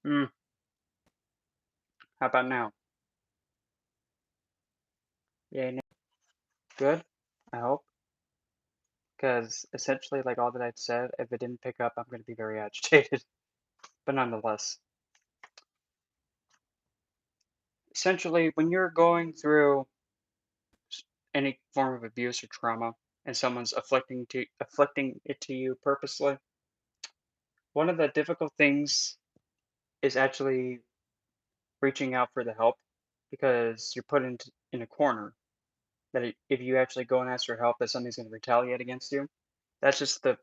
Hmm. How about now? Yeah, good. I hope. Because essentially, like all that I've said, if it didn't pick up, I'm going to be very agitated. But nonetheless, essentially, when you're going through any form of abuse or trauma, and someone's afflicting it to you purposely, one of the difficult things is actually reaching out for the help, because you're put in a corner that if you actually go and ask for help, that something's going to retaliate against you. That's just the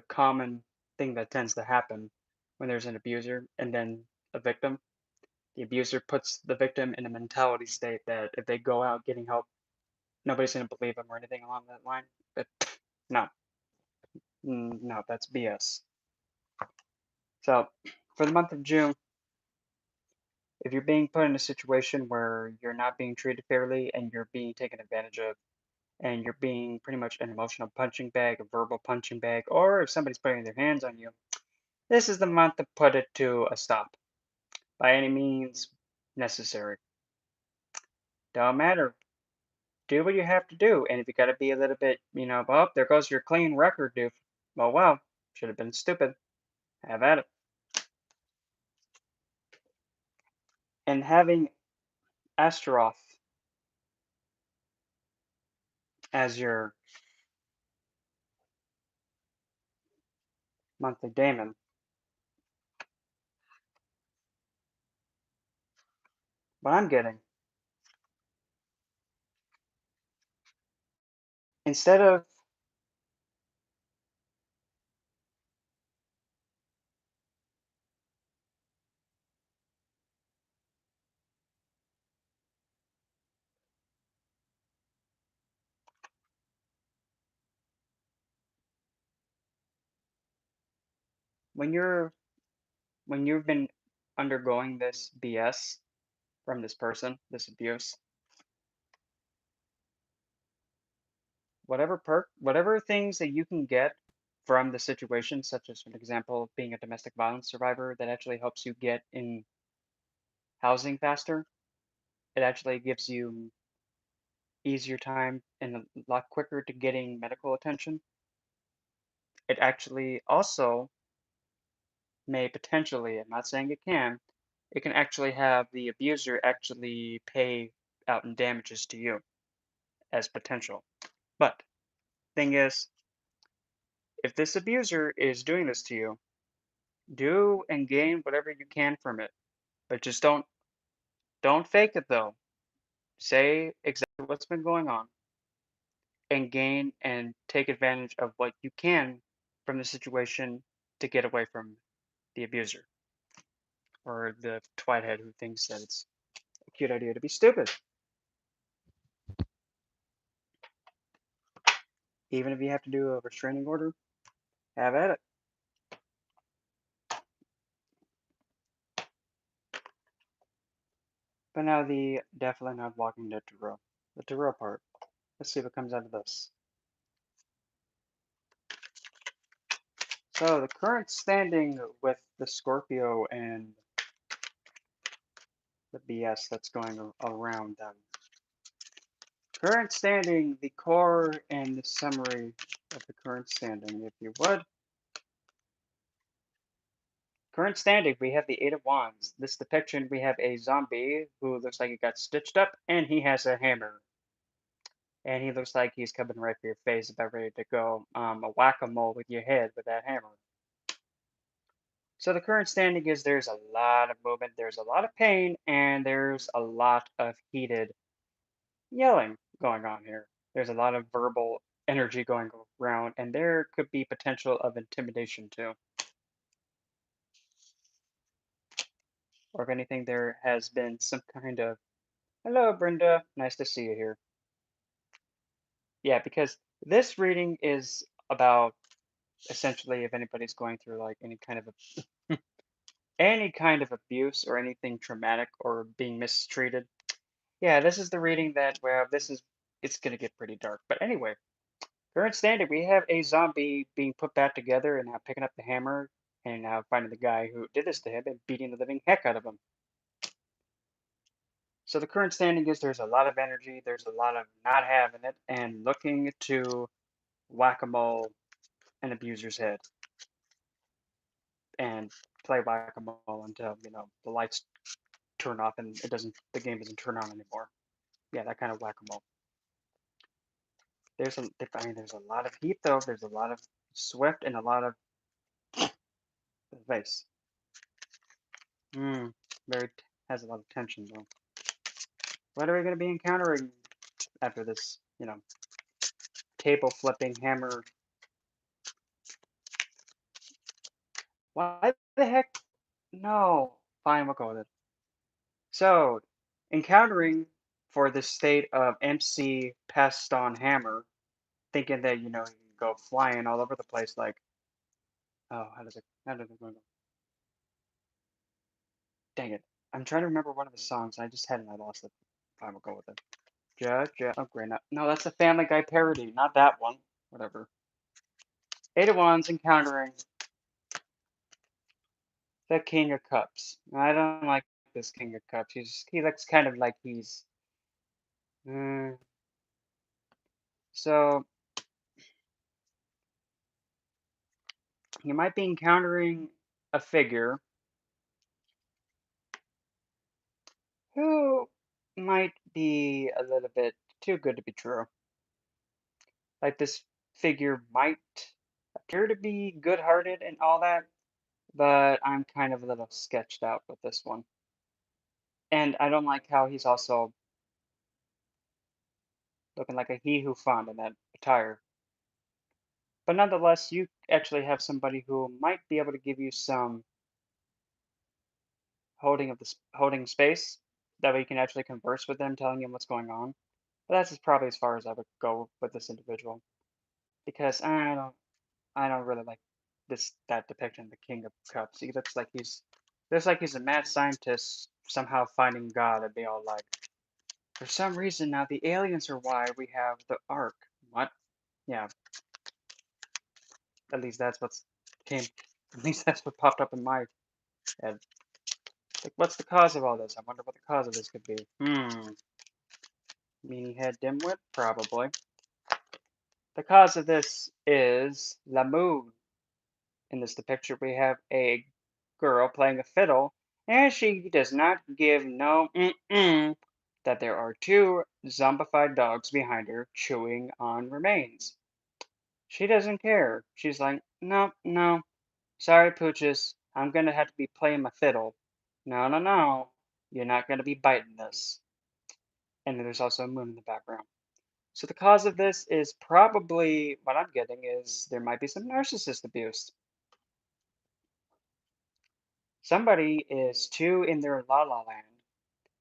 common thing that tends to happen when there's an abuser and then a victim. The abuser puts the victim in a mentality state that if they go out getting help, nobody's going to believe them or anything along that line. But no, no, that's BS. So, for the month of June, if you're being put in a situation where you're not being treated fairly and you're being taken advantage of, and you're being pretty much an emotional punching bag, a verbal punching bag, or if somebody's putting their hands on you, this is the month to put it to a stop by any means necessary. Don't matter. Do what you have to do. And if you got to be a little bit, well, there goes your clean record, dude. Oh, well, should have been stupid. Have at it. And having Astaroth as your monthly daemon, what I'm getting, instead of when you're when you've been undergoing this BS from this person, this abuse, whatever things that you can get from the situation, such as, for example, being a domestic violence survivor, that actually helps you get in housing faster. It actually gives you easier time and a lot quicker to getting medical attention. It actually also may potentially, I'm not saying it can actually have the abuser actually pay out in damages to you as potential. But thing is, if this abuser is doing this to you, do and gain whatever you can from it. But just don't fake it though. Say exactly what's been going on and gain and take advantage of what you can from the situation to get away from the abuser or the twitehead who thinks that it's a cute idea to be stupid. Even if you have to do a restraining order, have at it. But now the definitely not walking the tarot. The tarot part. Let's see what comes out of this. So the current standing with the Scorpio and the BS that's going around them. Current standing, the core and the summary of the current standing, if you would. Current standing, we have the Eight of Wands. This depiction, we have a zombie who looks like he got stitched up, and he has a hammer. And he looks like he's coming right for your face, about ready to go a whack-a-mole with your head with that hammer. So the current standing is there's a lot of movement, there's a lot of pain, and there's a lot of heated yelling going on here. There's a lot of verbal energy going around, and there could be potential of intimidation too. Or if anything, there has been some kind of, hello, Brenda, nice to see you here. Yeah, because this reading is about essentially if anybody's going through like any kind of any kind of abuse or anything traumatic or being mistreated. Yeah, this is the reading that where this is it's gonna get pretty dark. But anyway, current standing, we have a zombie being put back together and now picking up the hammer, and now finding the guy who did this to him and beating the living heck out of him. So the current standing is there's a lot of energy, there's a lot of not having it, and looking to whack-a-mole an abuser's head and play whack-a-mole until, the lights turn off and the game doesn't turn on anymore. Yeah, that kind of whack-a-mole. There's a lot of heat though. There's a lot of swift and a lot of face. Hmm. Very has a lot of tension though. What are we going to be encountering after this? Table flipping hammer. Why the heck? No. Fine, we'll go with it. So, encountering for this state of MC pest on hammer, thinking that you can go flying all over the place like, oh, how does it go? Dang it. I'm trying to remember one of the songs. I just had it and I lost it. Fine, we'll go with it. Oh, great. No, that's a Family Guy parody, not that one. Whatever. Eight of Wands encountering the King of Cups. I don't like this King of Cups. He looks kind of like he's. Mm, so you might be encountering a figure who might be a little bit too good to be true. Like this figure might appear to be good-hearted and all that, but I'm kind of a little sketched out with this one. And I don't like how he's also looking like a he who fun in that attire. But nonetheless, you actually have somebody who might be able to give you some holding space. That way you can actually converse with them, telling them what's going on. But probably as far as I would go with this individual because I don't really like that depiction of the King of Cups. He looks like he's a mad scientist somehow finding God and be all like, for some reason now the aliens are why we have the Ark. What? Yeah, at least that's what's came. At least that's what popped up in my head. Like, what's the cause of all this? I wonder what the cause of this could be. Meanie head dimwit? Probably. The cause of this is La Moon. In this depiction, we have a girl playing a fiddle, and she does not give no that there are two zombified dogs behind her chewing on remains. She doesn't care. She's like, no, no, sorry, Pooches, I'm gonna have to be playing my fiddle. No, no, no, you're not gonna be biting this. And then there's also a moon in the background. So the cause of this is probably what I'm getting is there might be some narcissist abuse. Somebody is too in their la la land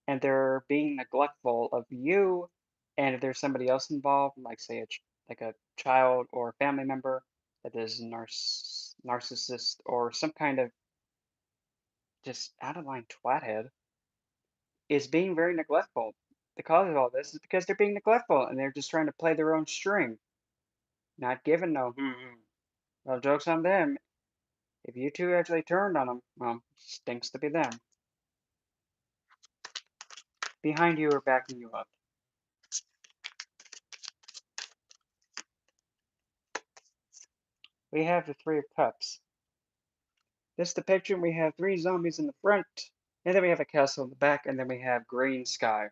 and they're being neglectful of you. And if there's somebody else involved, like say like a child or a family member that is narcissist or some kind of just out of line twathead, is being very neglectful. The cause of all this is because they're being neglectful and they're just trying to play their own string, not giving no. Well, joke's on them. If you two actually turned on them, well, stinks to be them. Behind you or backing you up. We have the Three of Cups. This depiction, we have three zombies in the front, and then we have a castle in the back, and then we have green sky.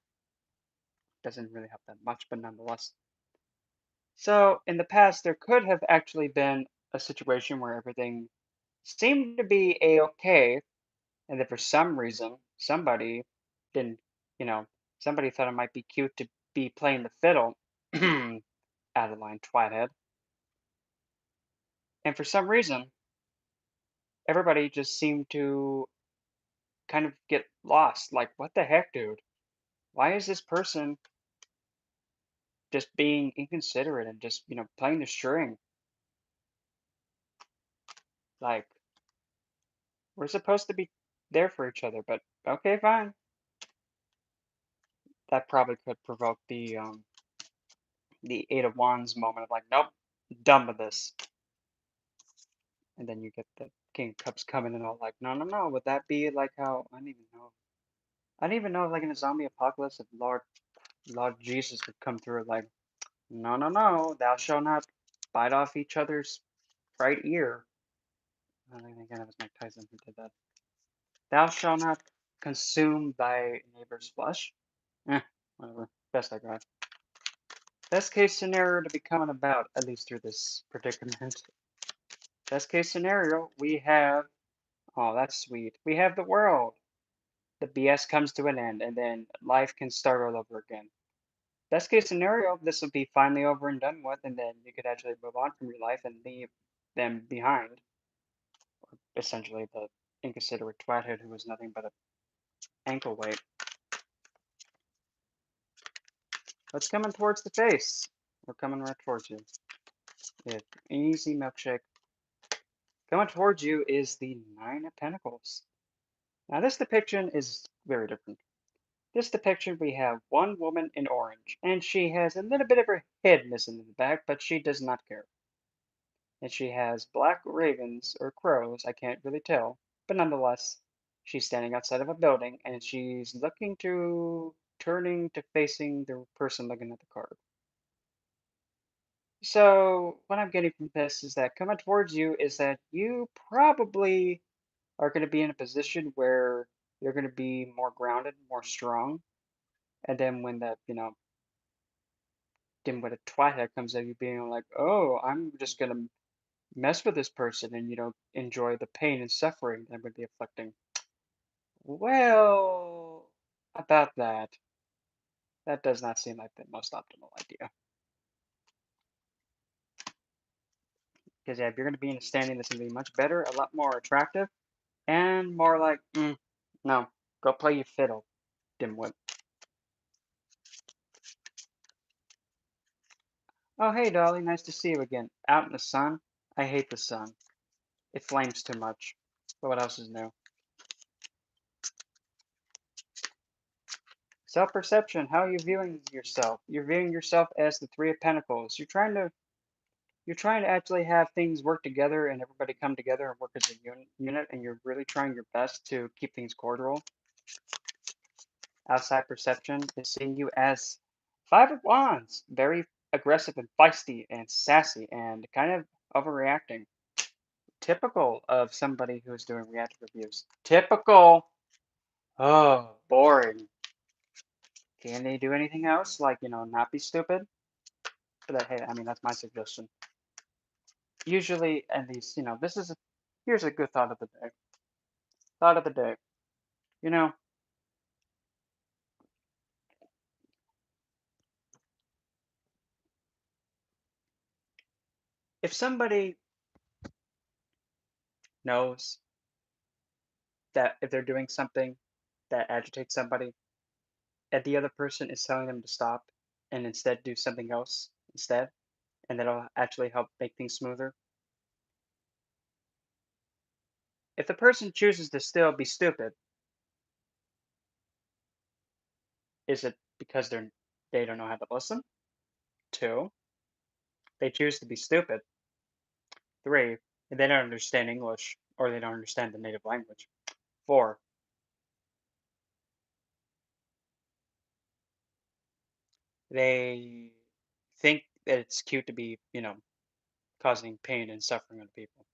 Doesn't really help that much, but nonetheless. So, in the past, there could have actually been a situation where everything seemed to be a-okay, and then for some reason, didn't, you know, somebody thought it might be cute to be playing the fiddle, out of line, twithead. And for some reason, everybody just seemed to kind of get lost. Like, what the heck, dude? Why is this person just being inconsiderate and just, playing the string? Like, we're supposed to be there for each other, but okay, fine. That probably could provoke the Eight of Wands moment of like, nope, done with this. And then you get the King of Cups coming and all like, no, no, no. Would that be like how I don't even know. I don't even know if like in a zombie apocalypse if Lord Jesus would come through like, no, no, no. Thou shalt not bite off each other's right ear. I think again it was Mike Tyson who did that. Thou shalt not consume thy neighbor's flesh. Eh, whatever. Best I got. Best case scenario to be coming about, at least through this predicament. Best case scenario, we have. Oh, that's sweet. We have the world. The BS comes to an end, and then life can start all over again. Best case scenario, this will be finally over and done with, and then you could actually move on from your life and leave them behind. Essentially, the inconsiderate twathead who was nothing but a ankle weight. What's coming towards the face? We're coming right towards you. Yeah, easy milkshake. Coming towards you is the Nine of Pentacles. Now, this depiction is very different. This depiction, we have one woman in orange, and she has a little bit of her head missing in the back, but she does not care. And she has black ravens, or crows, I can't really tell, but nonetheless, she's standing outside of a building, and she's turning to facing the person looking at the card. So, what I'm getting from this is that coming towards you is that you probably are going to be in a position where you're going to be more grounded, more strong. And then when when a twilight comes out, you being like, oh, I'm just going to mess with this person and, enjoy the pain and suffering that I'm going to be afflicting. Well, about that does not seem like the most optimal idea. Because, yeah, if you're going to be in a standing that's going to be much better, a lot more attractive, and more like, no, go play your fiddle, dimwit. Oh, hey, Dolly, nice to see you again. Out in the sun? I hate the sun. It flames too much. But what else is new? Self-perception. How are you viewing yourself? You're viewing yourself as the Three of Pentacles. You're trying to actually have things work together and everybody come together and work as a unit, and you're really trying your best to keep things cordial. Outside perception is seeing you as Five of Wands, very aggressive and feisty and sassy and kind of overreacting. Typical of somebody who's doing reactive abuse. Typical. Oh, boring. Can they do anything else? Like, not be stupid? But hey, I mean, that's my suggestion. Usually, at least, here's a good thought of the day. Thought of the day. You know, if somebody knows that if they're doing something that agitates somebody, and the other person is telling them to stop and instead do something else instead, and that'll actually help make things smoother. If the person chooses to still be stupid, is it because they don't know how to listen? Two, they choose to be stupid. Three, they don't understand English or they don't understand the native language. Four, they think that it's cute to be, causing pain and suffering on people.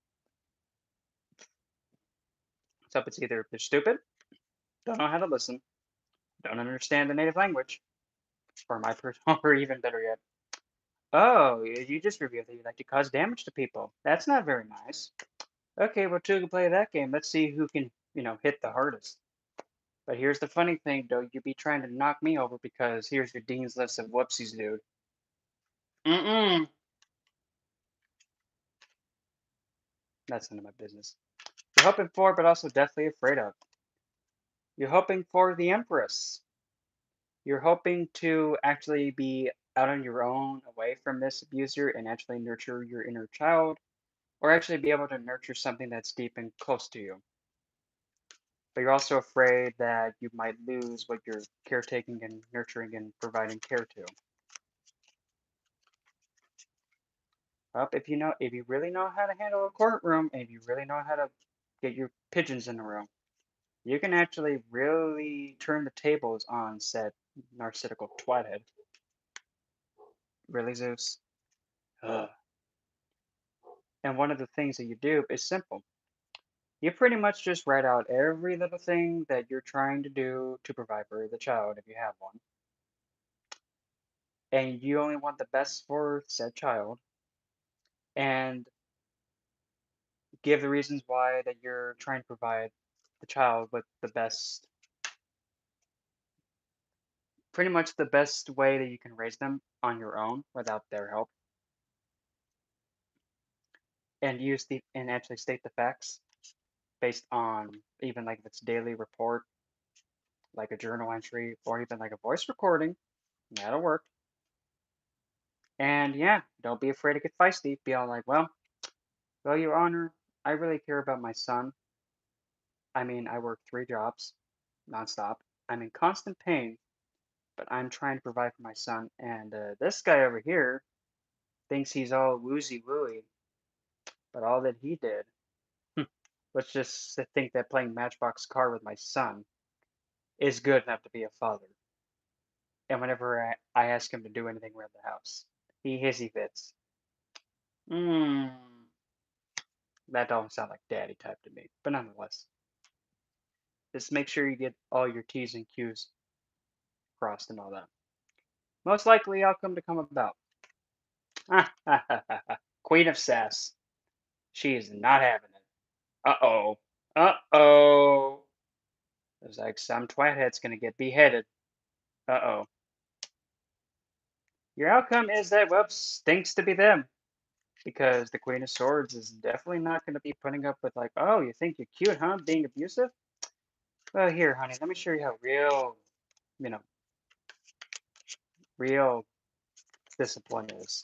So it's either they're stupid, don't know how to listen, don't understand the native language, or my personal, or even better yet, oh, you just revealed that you like to cause damage to people. That's not very nice. Okay, well, two can play that game. Let's see who can, hit the hardest. But here's the funny thing, though. You be trying to knock me over because here's your dean's list of whoopsies, dude. Mm-mm. That's none of my business. You're hoping for, but also deathly afraid of. You're hoping for the Empress. You're hoping to actually be out on your own, away from this abuser, and actually nurture your inner child, or actually be able to nurture something that's deep and close to you. But you're also afraid that you might lose what you're caretaking and nurturing and providing care to. Well, if you really know how to handle a courtroom, and if you really know how to get your pigeons in a row. You can actually really turn the tables on said narcissical twithead. Really, Zeus? Ugh. And one of the things that you do is simple. You pretty much just write out every little thing that you're trying to do to provide for the child if you have one. And you only want the best for said child. And give the reasons why that you're trying to provide the child with the best, pretty much the best way that you can raise them on your own without their help. And actually state the facts based on even like if it's daily report, like a journal entry, or even like a voice recording. That'll work. And yeah, don't be afraid to get feisty. Be all like, well, Your Honor, I really care about my son. I mean, I work 3 jobs nonstop. I'm in constant pain, but I'm trying to provide for my son. And this guy over here thinks he's all woozy wooey, but all that he did was just to think that playing Matchbox car with my son is good enough to be a father. And whenever I ask him to do anything around the house, he hissy fits. Hmm, that don't sound like daddy type to me, but nonetheless, just make sure you get all your T's and Q's crossed and all that. Most likely outcome to come about. Queen of Sass. She is not having it. Uh-oh. Uh-oh. Looks like some twithead's gonna get beheaded. Uh-oh. Your outcome is that, well, stinks to be them. Because the Queen of Swords is definitely not going to be putting up with like, oh, you think you're cute, huh? Being abusive? Well, here, honey, let me show you how real, you know, real discipline is.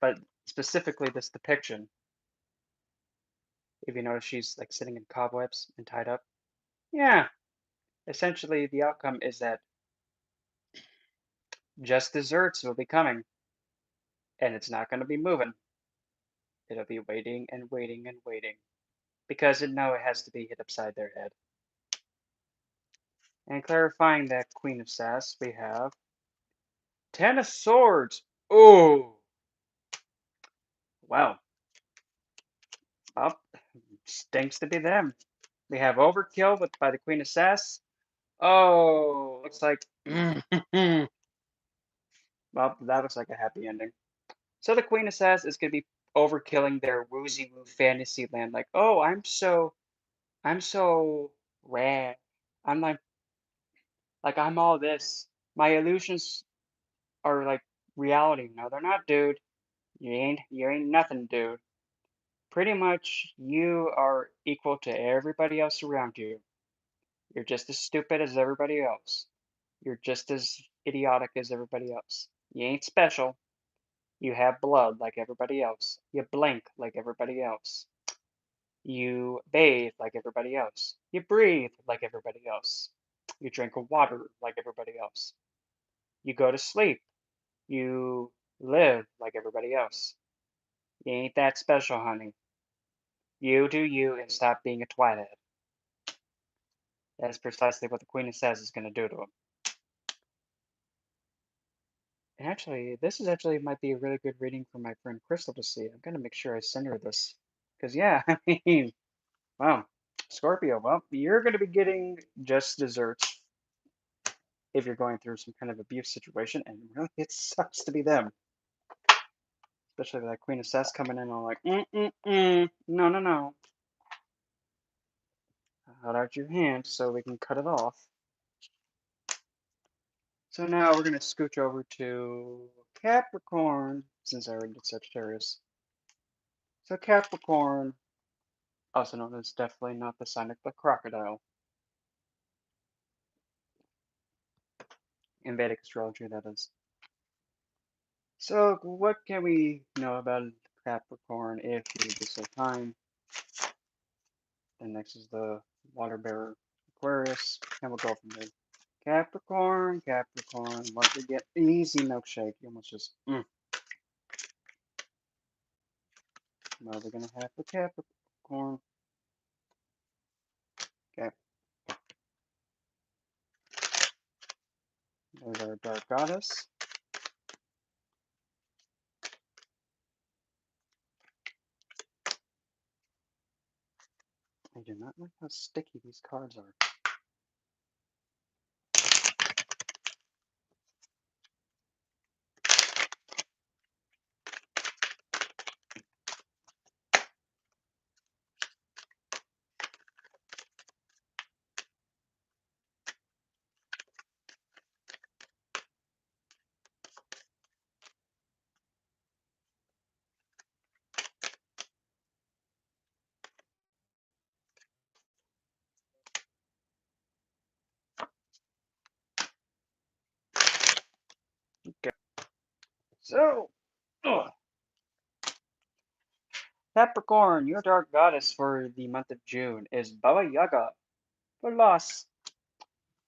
But specifically this depiction, if you notice she's like sitting in cobwebs and tied up. Yeah, essentially the outcome is that just desserts will be coming, and it's not going to be moving. It'll be waiting and waiting and waiting because it know it has to be hit upside their head. And clarifying that Queen of Sass, we have 10 of Swords. Oh, well, well, stinks to be them. We have Overkill by the Queen of Sass. Oh, looks like, well, that looks like a happy ending. So the Queen of Sass is going to be overkilling their woozy woo fantasy land. Like, oh, I'm so rad. I'm like I'm all this. My illusions are like reality. No, they're not, dude. You ain't nothing, dude. Pretty much, you are equal to everybody else around you. You're just as stupid as everybody else. You're just as idiotic as everybody else. You ain't special. You have blood like everybody else. You blink like everybody else. You bathe like everybody else. You breathe like everybody else. You drink water like everybody else. You go to sleep. You live like everybody else. You ain't that special, honey. You do you and stop being a twithead. That's precisely what the Queen of Says is going to do to him. And actually, this is actually might be a really good reading for my friend Crystal to see. I'm going to make sure I send her this. Because, yeah, I mean, wow. Scorpio, well, you're going to be getting just desserts if you're going through some kind of abuse situation. And really, it sucks to be them. Especially with that Queen of Sass coming in all like, no, no, no. Hold out your hand so we can cut it off. So now we're going to scooch over to Capricorn, since I already did Sagittarius. So Capricorn, also known as definitely not the sign of the crocodile. In Vedic astrology, that is. So what can we know about Capricorn if you just have time? And next is the water bearer Aquarius, and we'll go from there. Capricorn, Capricorn, what we get? Easy milkshake. You almost just. What are we gonna have for Capricorn? Okay, there's our dark goddess. I do not like how sticky these cards are. Okay, so Capricorn, your dark goddess for the month of June is Baba Yaga for loss,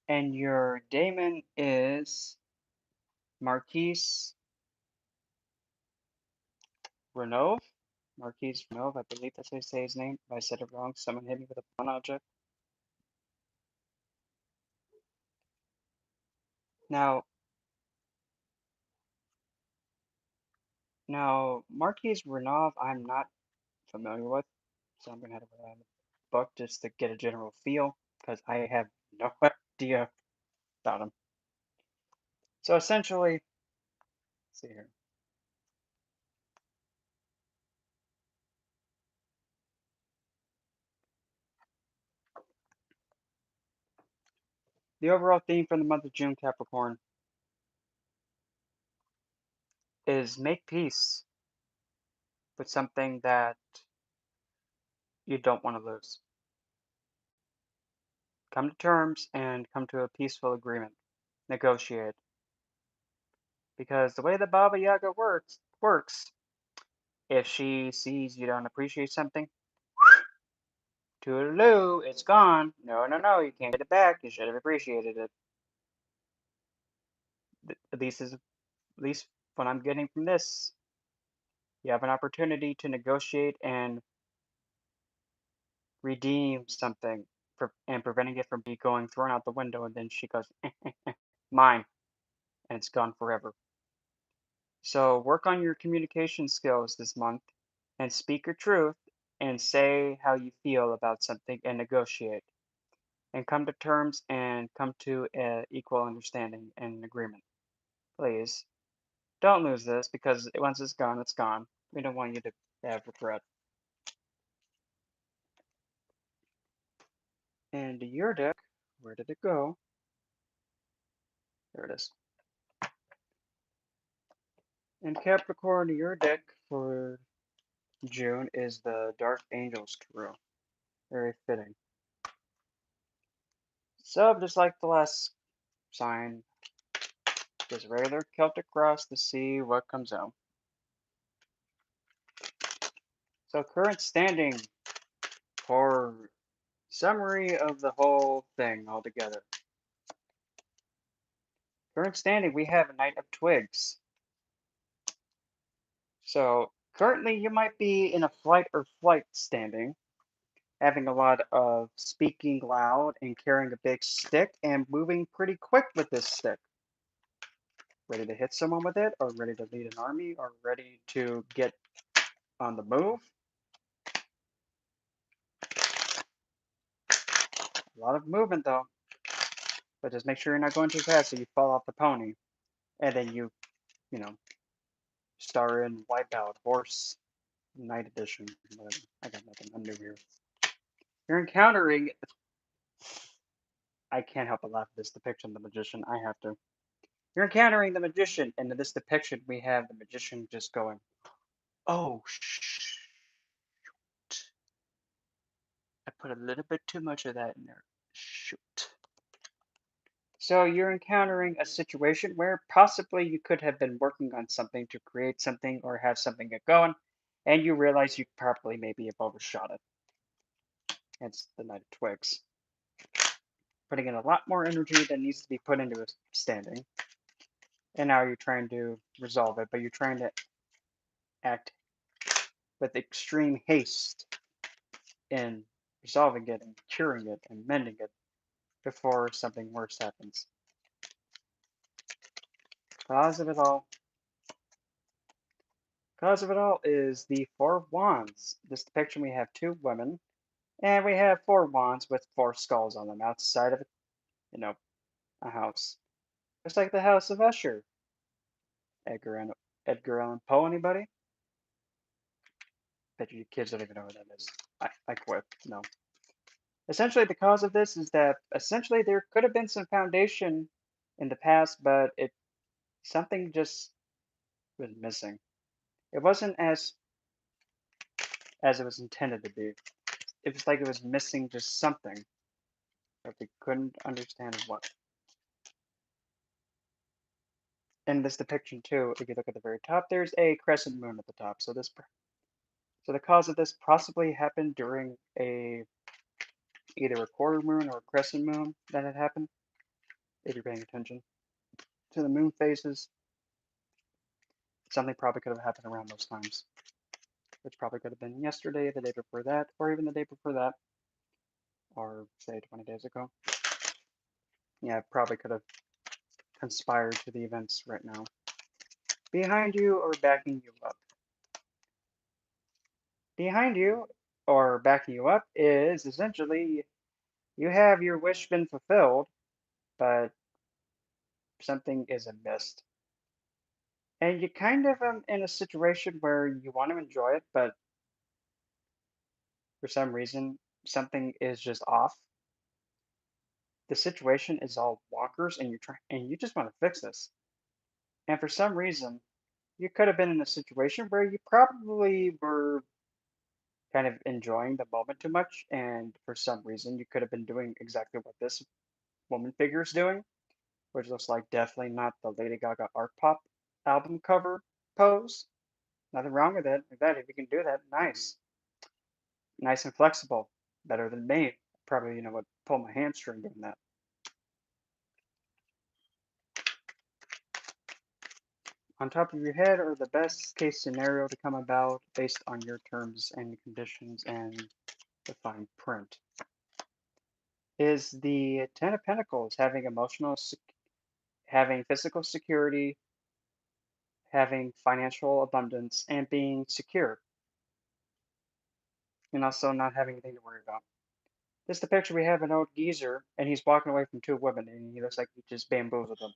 and your daemon is Marquise Renov. Marquise Renov, I believe that's how you say his name. If I said it wrong, someone hit me with a one object. Now, Marquise Renov, I'm not familiar with, so I'm gonna have to go out the book just to get a general feel because I have no idea about him. So essentially, let's see here. The overall theme for the month of June, Capricorn, is make peace with something that you don't want to lose. Come to terms and come to a peaceful agreement. Negotiate. Because the way that Baba Yaga works, if she sees you don't appreciate something, toodaloo, it's gone. No, no, no, you can't get it back. You should have appreciated it. At least what I'm getting from this, you have an opportunity to negotiate and redeem something and preventing it from going thrown out the window, and then she goes, mine, and it's gone forever. So work on your communication skills this month and speak your truth and say how you feel about something and negotiate and come to terms and come to an equal understanding and agreement. Please don't lose this because once it's gone, it's gone. We don't want you to have regret. And your deck, where did it go? There it is. And Capricorn, your deck for June is the Dark Angels Tarot. Very fitting. So, just like the last sign, just regular Celtic cross to see what comes out. So, current standing for summary of the whole thing altogether. Current standing, we have a Knight of Twigs. So, currently, you might be in a flight or flight standing, having a lot of speaking loud and carrying a big stick and moving pretty quick with this stick. Ready to hit someone with it, or ready to lead an army, or ready to get on the move. A lot of movement though, but just make sure you're not going too fast so you fall off the pony, and then you know, star in Wipeout Horse Night Edition. Whatever. I got nothing. I'm new here. You're encountering. I can't help but laugh at this depiction of the magician. I have to. You're encountering the magician, and in this depiction, we have the magician just going, "Oh, shh! I put a little bit too much of that in there. Shoot." So you're encountering a situation where possibly you could have been working on something to create something or have something get going, and you realize you probably maybe have overshot it. Hence the Knight of Twigs. Putting in a lot more energy than needs to be put into a standing. And now you're trying to resolve it, but you're trying to act with extreme haste in resolving it and curing it and mending it before something worse happens. Cause of it all, cause of it all is the Four of Wands. This depiction we have two women, and we have four wands with four skulls on them outside of, you know, a house. Just like the House of Usher. Edgar Allan Poe, anybody? Bet you kids don't even know what that is. I quit. No. Essentially, the cause of this is that essentially there could have been some foundation in the past, but something just was missing. It wasn't as it was intended to be. It was like it was missing just something, but we couldn't understand what. In this depiction too, if you look at the very top, there's a crescent moon at the top. So the cause of this possibly happened during either a quarter moon or a crescent moon that had happened. If you're paying attention to the moon phases, something probably could have happened around those times, which probably could have been yesterday, the day before that, or even the day before that, or say 20 days ago. Yeah, it probably could have conspired to the events right now. Behind you or backing you up. Behind you or backing you up is essentially you have your wish been fulfilled, but something is amiss. And you kind of in a situation where you want to enjoy it, but for some reason something is just off. The situation is all walkers, and you just want to fix this. And for some reason, you could have been in a situation where you probably were kind of enjoying the moment too much, and for some reason, you could have been doing exactly what this woman figure is doing, which looks like definitely not the Lady Gaga art pop album cover pose. Nothing wrong with it. With that, if you can do that, nice, nice and flexible, better than me. Probably, would pull my hamstring doing that. On top of your head, or the best case scenario to come about based on your terms and conditions and the fine print is the Ten of Pentacles, having physical security, having financial abundance, and being secure, and also not having anything to worry about. This is the picture we have an old geezer, and he's walking away from two women, and he looks like he just bamboozled them.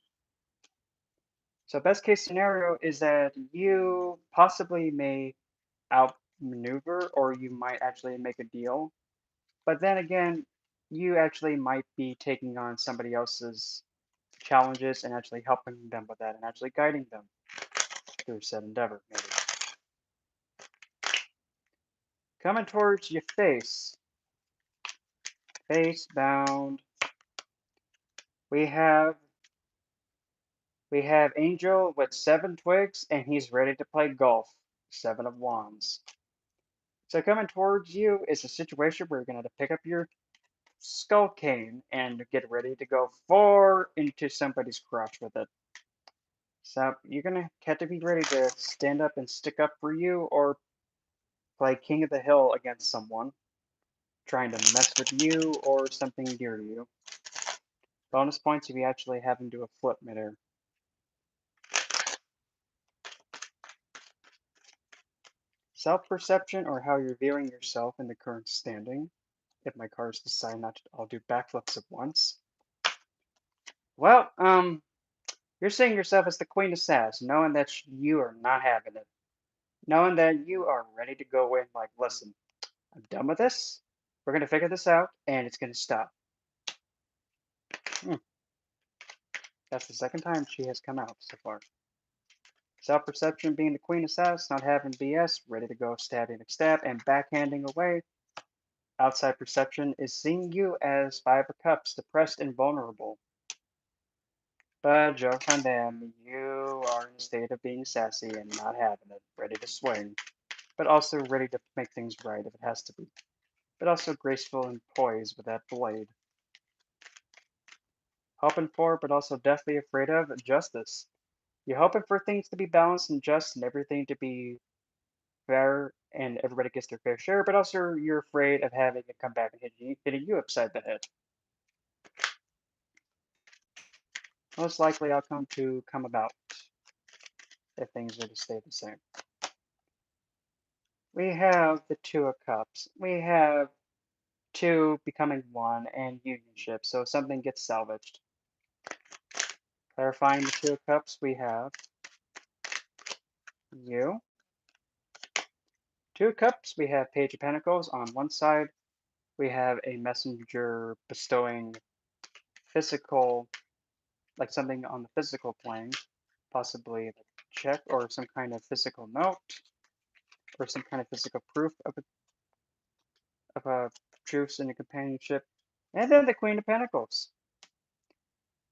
So best case scenario is that you possibly may outmaneuver, or you might actually make a deal. But then again, you actually might be taking on somebody else's challenges and actually helping them with that and actually guiding them through said endeavor, maybe. Coming towards your face bound, we have Angel with 7 twigs, and he's ready to play golf. 7 of wands. So coming towards you is a situation where you're going to pick up your skull cane and get ready to go far into somebody's crotch with it. So you're going to have to be ready to stand up and stick up for you, or play King of the Hill against someone trying to mess with you or something dear to you. Bonus points if you actually have him do a flip midair. Self-perception, or how you're viewing yourself in the current standing. If my cards decide not to, I'll do backflips at once. Well, you're seeing yourself as the Queen of Sass, knowing that you are not having it. Knowing that you are ready to go in like, listen, I'm done with this. We're going to figure this out, and it's going to stop. That's the second time she has come out so far. Self-perception being the Queen of Sass, not having BS, ready to go stabbing McStab and backhanding away. Outside perception is seeing you as 5 of Cups, depressed and vulnerable. But joke on them, you are in a state of being sassy and not having it, ready to swing, but also ready to make things right if it has to be, but also graceful and poised with that blade. Hoping for, but also deathly afraid of, justice. You're hoping for things to be balanced and just and everything to be fair and everybody gets their fair share, but also you're afraid of having it come back and hitting you upside the head. Most likely outcome to come about if things are to stay the same. We have the Two of Cups. We have two becoming one and unionship, so something gets salvaged. Clarifying the Two of Cups, we have you. Two of Cups, we have Page of Pentacles on one side. We have a messenger bestowing physical, like something on the physical plane, possibly a check or some kind of physical note or some kind of physical proof of a truce in a companionship. And then the Queen of Pentacles.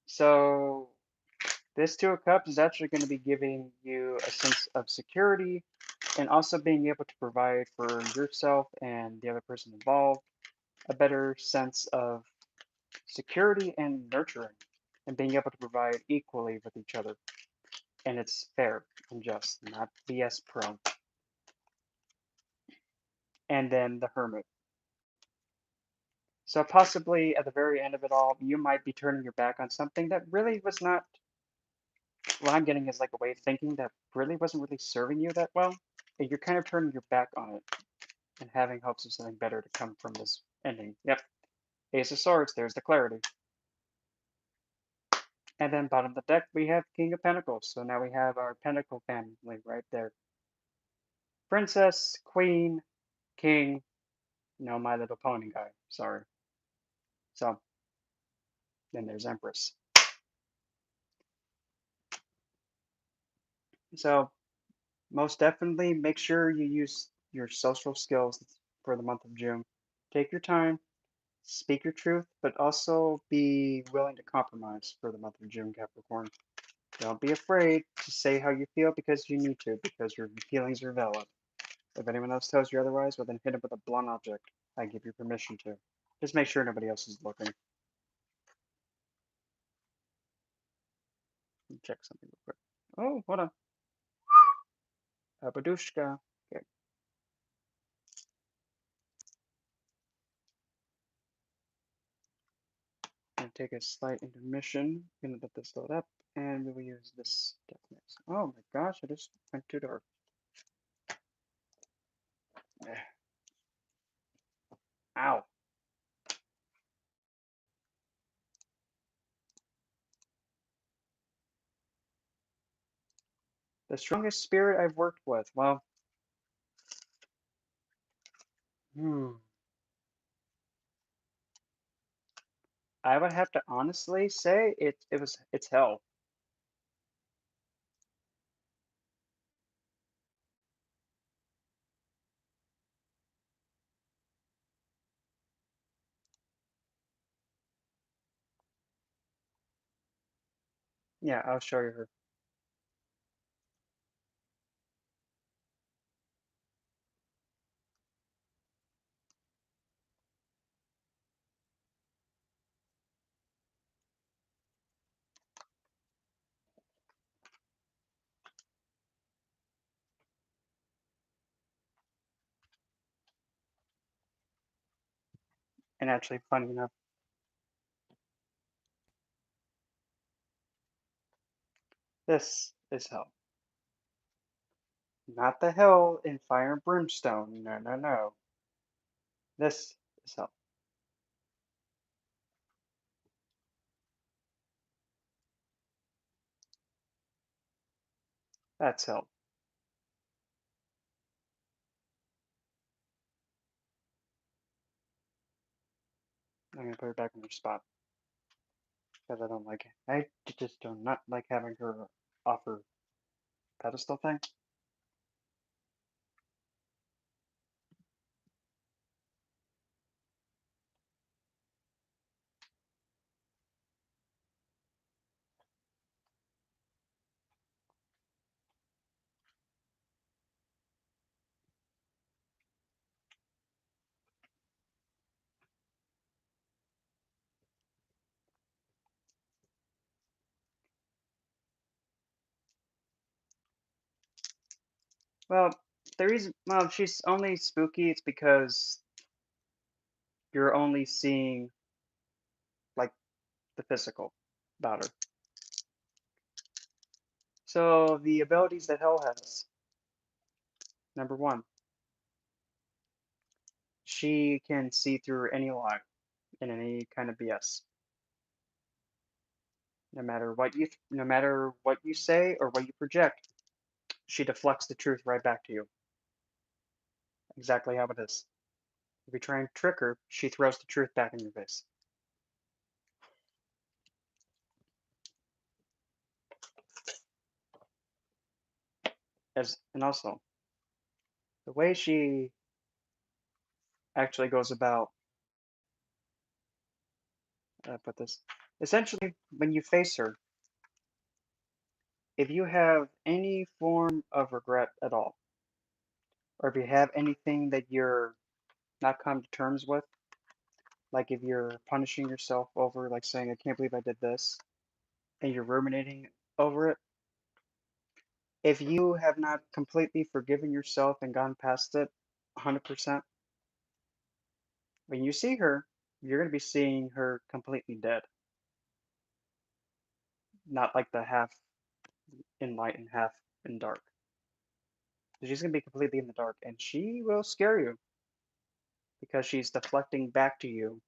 So this Two of Cups is actually going to be giving you a sense of security and also being able to provide for yourself and the other person involved a better sense of security and nurturing and being able to provide equally with each other. And it's fair and just, not BS prone. And then the Hermit. So possibly at the very end of it all, you might be turning your back on something that really was not, what I'm getting is like a way of thinking that really wasn't really serving you that well. And you're kind of turning your back on it and having hopes of something better to come from this ending. Yep. Ace of Swords, there's the clarity. And then bottom of the deck, we have King of Pentacles. So now we have our Pentacle family right there. Princess, Queen, King, no My Little Pony guy. Sorry. So then there's Empress. So most definitely make sure you use your social skills for the month of June. Take your time, speak your truth, but also be willing to compromise for the month of June, Capricorn. Don't be afraid to say how you feel because you need to, because your feelings are valid. If anyone else tells you otherwise, well then hit them with a blunt object. I give you permission to. Just make sure nobody else is looking. Check something real quick. Oh, hold on. Badushka. Okay. I'm gonna take a slight intermission. Gonna let this load up, and we will use this deck next. Oh my gosh, I just went too dark. Ow. The strongest spirit I've worked with. Well, I would have to honestly say it's hell. Yeah, I'll show you her. And actually, funny enough, this is hell. Not the hell in fire and brimstone. No, no, no. This is hell. That's hell. I'm gonna put her back in her spot because I don't like it. I just do not like having her off her pedestal thing. Well, The reason, well, she's only spooky, it's because you're only seeing, like, the physical about her. So, the abilities that Hell has. Number one, she can see through any lie and any kind of BS. No matter what you say or what you project, she deflects the truth right back to you. Exactly how it is. If you try and trick her, she throws the truth back in your face. And also, the way she actually goes about put this, essentially, when you face her, if you have any form of regret at all, or if you have anything that you're not come to terms with, like if you're punishing yourself over, like saying, I can't believe I did this, and you're ruminating over it, if you have not completely forgiven yourself and gone past it 100%, when you see her, you're going to be seeing her completely dead. Not like the half in light and half in dark. She's going to be completely in the dark, and she will scare you because she's deflecting back to you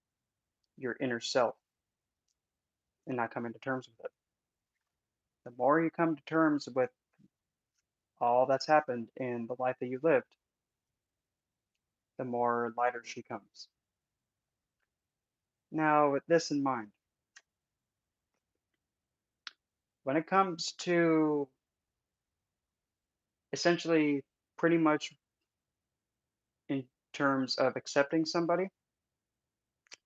your inner self and not coming to terms with it. The more you come to terms with all that's happened in the life that you lived, the more lighter she comes. Now, with this in mind, when it comes to essentially pretty much in terms of accepting somebody,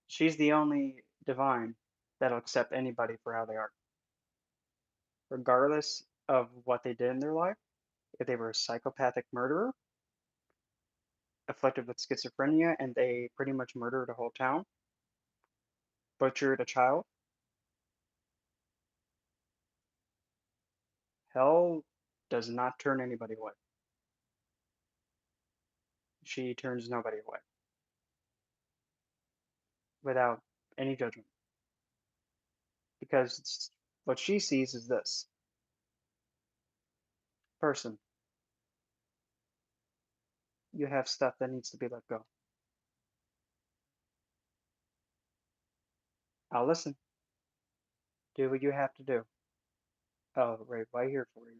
she's the only divine that'll accept anybody for how they are, regardless of what they did in their life. If they were a psychopathic murderer, afflicted with schizophrenia, and they pretty much murdered a whole town, butchered a child, Hell does not turn anybody away. She turns nobody away without any judgment. Because what she sees is this person, you have stuff that needs to be let go. I'll listen. Do what you have to do. Oh, right here for you.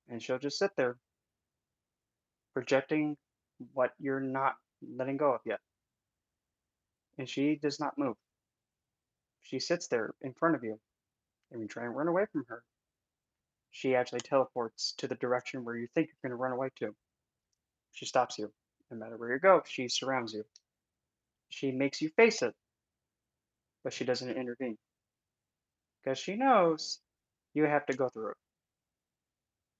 And she'll just sit there projecting what you're not letting go of yet. And she does not move. She sits there in front of you, and you try and run away from her. She actually teleports to the direction where you think you're going to run away to. She stops you. No matter where you go, she surrounds you. She makes you face it, but she doesn't intervene. Because she knows you have to go through it.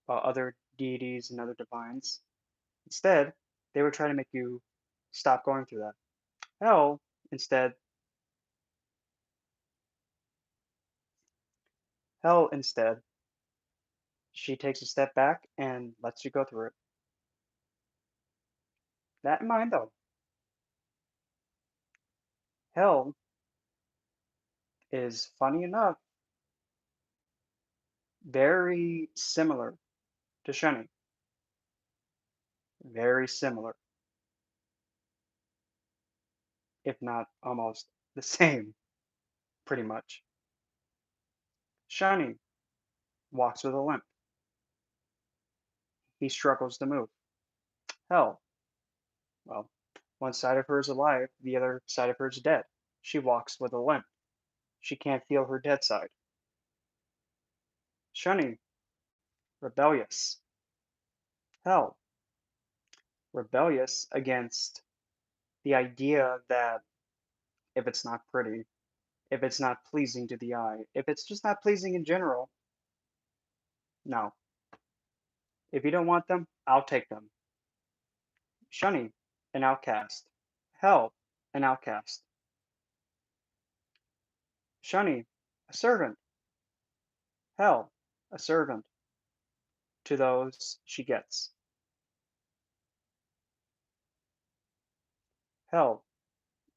While other deities and other divines, instead, they would try to make you stop going through that. Hell, instead, Hell, instead, she takes a step back and lets you go through it. That in mind, though, Hell is, funny enough, very similar to Shunny. Very similar, if not almost the same, pretty much. Shunny walks with a limp. He struggles to move. Hell, well, one side of her is alive, the other side of her is dead. She walks with a limp. She can't feel her dead side. Shunny, rebellious. Hell, rebellious against the idea that if it's not pretty, if it's not pleasing to the eye, if it's just not pleasing in general, no. If you don't want them, I'll take them. Shunny, an outcast. Hell, an outcast. Shunny, a servant. Hell, a servant. to those she gets. Held,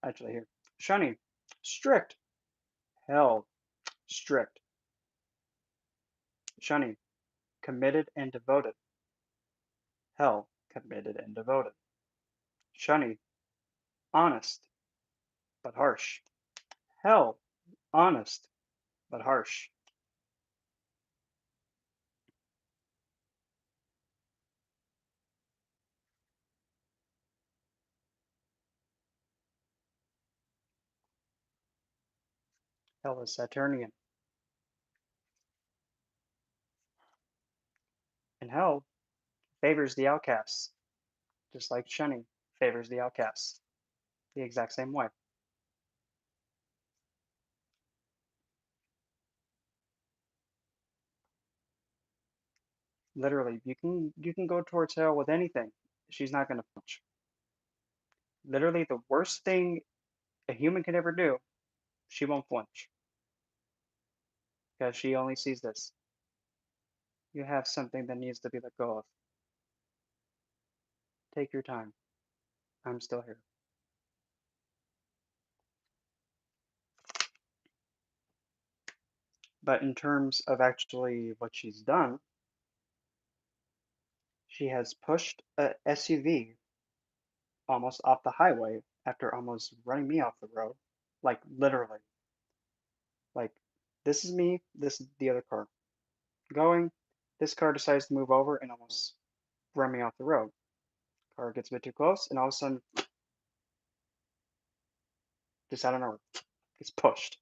actually here. Shunny, strict. Held, strict. Shunny, committed and devoted. Held, committed and devoted. Shunny, honest, but harsh. Hell, honest, but harsh. Hell is Saturnian. And hell favors the outcasts, just like Shunny favors the outcasts, the exact same way. Literally, you can go towards hell with anything. She's not gonna punch. Literally, the worst thing a human could ever do, she won't flinch because she only sees this. You have something that needs to be let go of. Take your time. I'm still here. But in terms of actually what she's done, she has pushed a SUV almost off the highway after almost running me off the road. Like literally. Like this is me, this is the other car. Going, this car decides to move over and almost run me off the road. Car gets a bit too close and all of a sudden just out of nowhere gets pushed.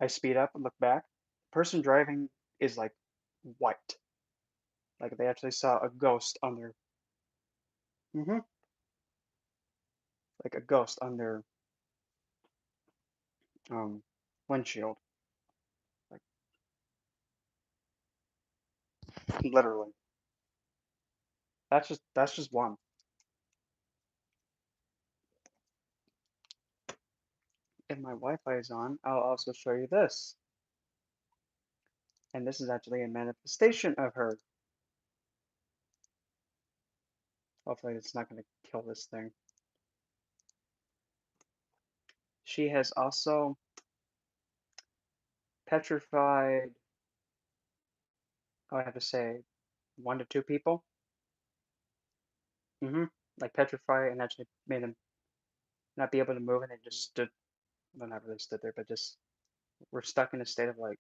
I speed up and look back. The person driving is like white. Like they actually saw a ghost on their hmm like a ghost on their um windshield. Like literally. That's just one. If my Wi-Fi is on, I'll also show you this. And this is actually a manifestation of her. Hopefully it's not going to kill this thing. She has also petrified, I have to say, 1 to 2 people. hmm Like petrified and actually made them not be able to move and they just stood, well, not really stood there, but just were stuck in a state of like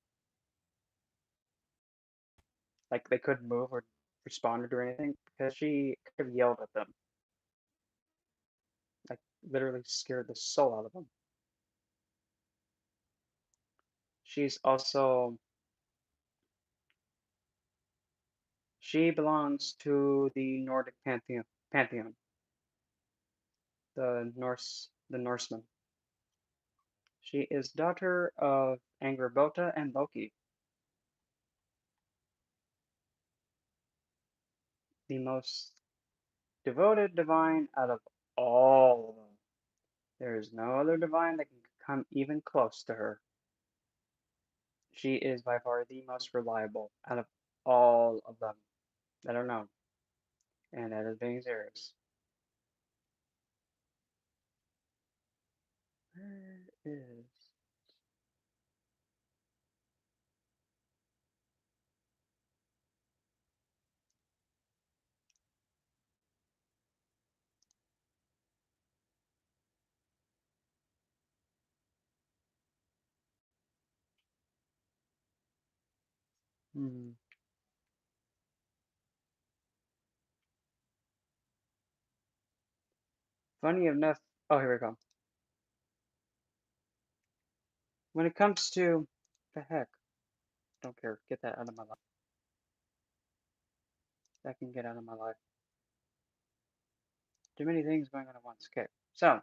they couldn't move or respond or do anything because she could have yelled at them. Like literally scared the soul out of them. She's also She belongs to the Nordic pantheon, the Norsemen. She is daughter of Angrboda and Loki, the most devoted divine out of all of them. There is no other divine that can come even close to her. She is by far the most reliable out of all of them that are known, and that is being serious. Where is hmm. Funny enough, oh, here we go. When it comes to the heck, don't care. Get that out of my life. That can get out of my life. Too many things going on at once. Okay, so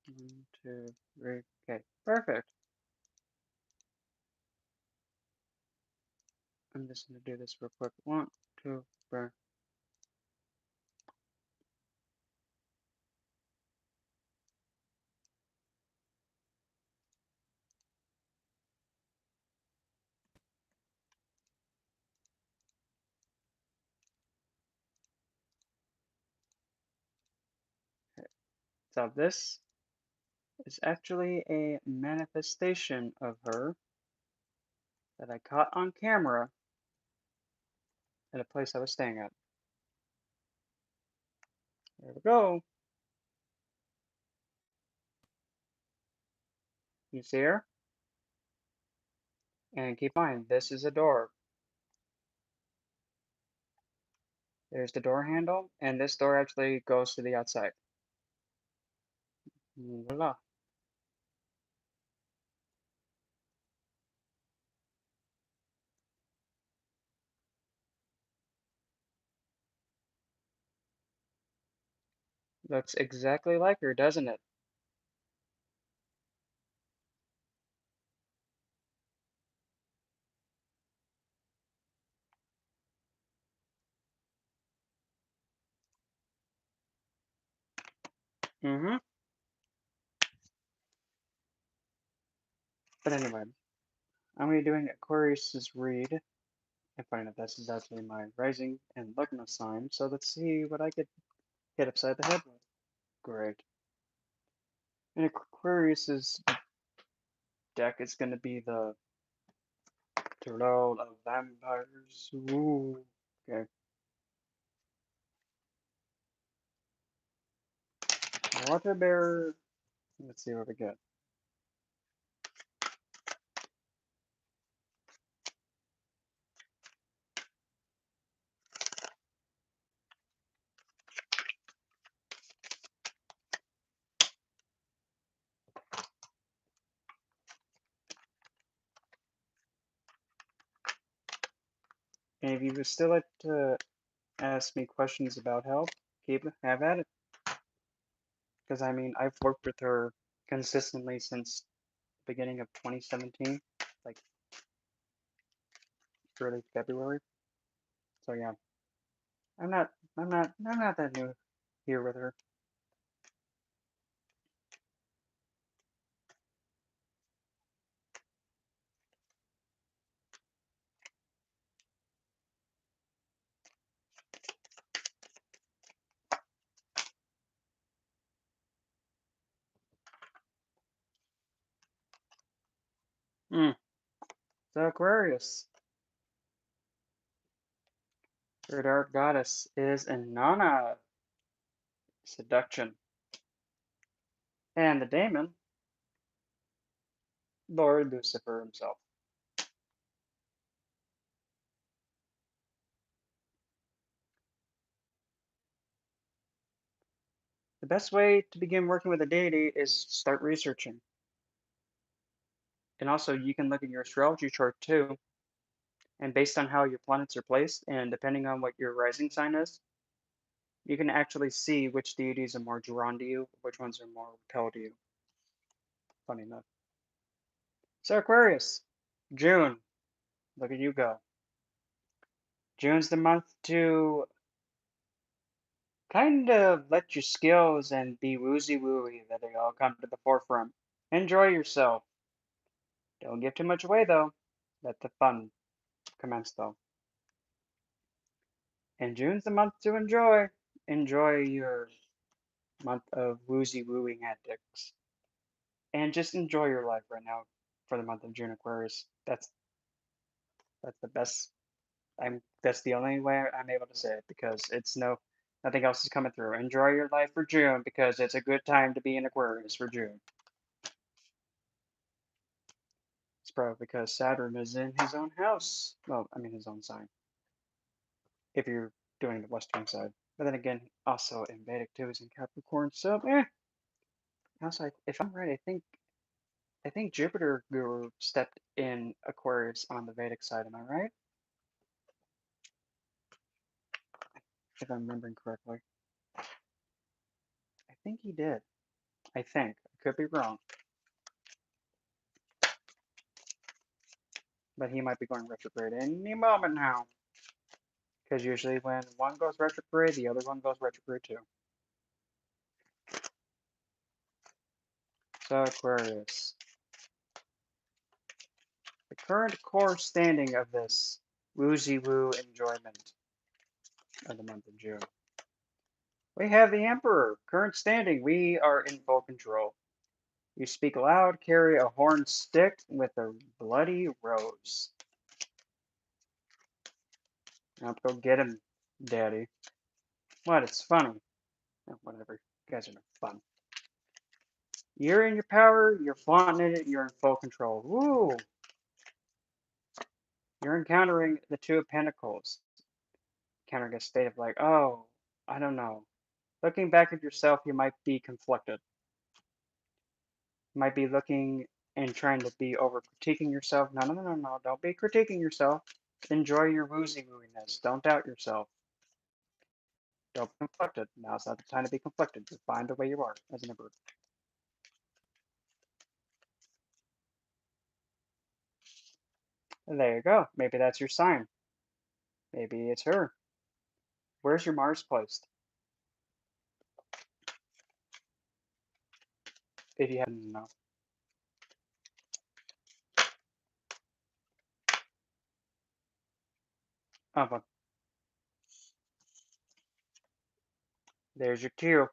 1, 2, 3. Okay, perfect. I'm just gonna do this real quick. 1, 2, 3. So this is actually a manifestation of her that I caught on camera at a place I was staying at. There we go. You see her? And keep in mind, this is a door. There's the door handle, and this door actually goes to the outside. Voila. Looks exactly like her, doesn't it? Mm-hmm. But anyway, I'm going to be doing Aquarius's read. And funny enough, this is actually my rising and lugna sign. So let's see what I could hit upside the head with. Great. And Aquarius's deck is going to be the Tarot of Vampires. Ooh. Okay. Water Bearer. Let's see what we get. And if you would still like to ask me questions about health, have at it. Because I mean, I've worked with her consistently since the beginning of 2017, like early February. So yeah, I'm not that new here with her. Hmm. So Aquarius, her dark goddess is Inanna, seduction, and the daemon, Lord Lucifer himself. The best way to begin working with a deity is start researching. And also, you can look at your astrology chart too, and based on how your planets are placed, and depending on what your rising sign is, you can actually see which deities are more drawn to you, which ones are more repelled to you. Funny enough. So Aquarius, June, look at you go. June's the month to kind of let your skills and be woozy wooey that they all come to the forefront. Enjoy yourself. Don't give too much away though. Let the fun commence though. And June's the month to enjoy. Enjoy your month of woozy wooing antics. And just enjoy your life right now for the month of June, Aquarius. That's the best. That's the only way I'm able to say it because it's nothing else is coming through. Enjoy your life for June because it's a good time to be in Aquarius for June. It's probably because Saturn is in his own house. Well, I mean his own sign. If you're doing the Western side. But then again, also in Vedic too is in Capricorn. So Also, if I'm right, I think Jupiter Guru stepped in Aquarius on the Vedic side. Am I right? If I'm remembering correctly, I think he did. I think I could be wrong, but he might be going retrograde any moment now. Because usually when one goes retrograde, the other one goes retrograde too. So Aquarius, the current core standing of this woozy woo enjoyment of the month of June. We have the Emperor. Current standing, we are in full control. You speak loud, carry a horn stick with a bloody rose. Now go get him, Daddy. What? It's funny. Oh, whatever. You guys are no fun. You're in your power, you're flaunting it, you're in full control. Woo! You're encountering the Two of Pentacles. Encountering a state of like, oh, I don't know. Looking back at yourself, you might be conflicted. You might be looking and trying to be over critiquing yourself. No, no, no, no, no. Don't be critiquing yourself. Enjoy your woozy wooiness. Don't doubt yourself. Don't be conflicted. Now's not the time to be conflicted. Just find the way you are as an emperor. There you go. Maybe that's your sign. Maybe it's her. Where's your Mars placed? If you happen to know. Oh, but there's your two.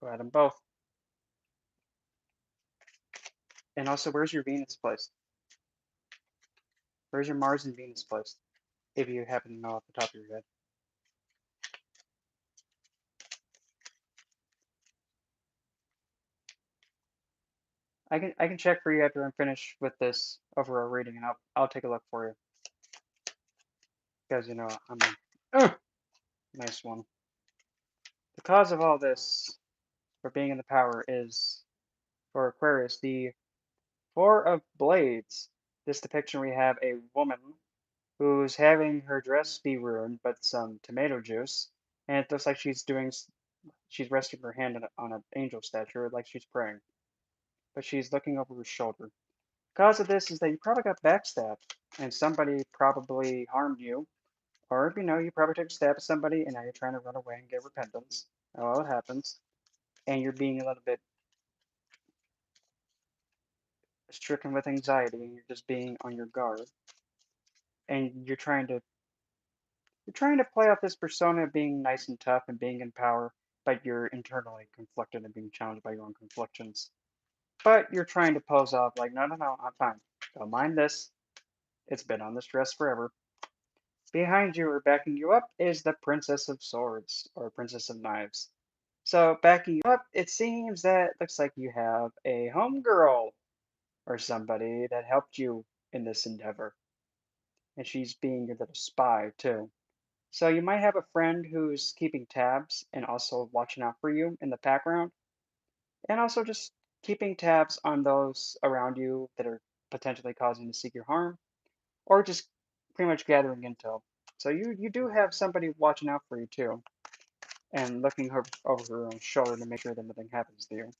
Go ahead them both. And also, where's your Venus placed? Where's your Mars and Venus placed? If you happen to know off the top of your head. I can check for you after I'm finished with this overall reading, and I'll take a look for you. Because you know I'm a nice one. The cause of all this for being in the power is for Aquarius the Four of Blades. This depiction we have a woman who's having her dress be ruined by some tomato juice, and it looks like she's resting her hand on an angel statue, like she's praying, but she's looking over her shoulder. Cause of this is that you probably got backstabbed, and somebody probably harmed you, or you probably took a stab at somebody, and now you're trying to run away and get repentance. Oh, it happens, and you're being a little bit stricken with anxiety, and you're just being on your guard, and you're trying to play off this persona of being nice and tough and being in power, but you're internally conflicted and being challenged by your own conflictions. But you're trying to pose off like, no, no, no, I'm fine. Don't mind this. It's been on this dress forever. Behind you or backing you up is the Princess of Swords or Princess of Knives. So backing you up, it seems that it looks like you have a homegirl or somebody that helped you in this endeavor. And she's being your little spy too. So you might have a friend who's keeping tabs and also watching out for you in the background, and also just keeping tabs on those around you that are potentially causing to seek your harm, or just pretty much gathering intel. So you do have somebody watching out for you too, and looking over her own shoulder to make sure that nothing happens to you.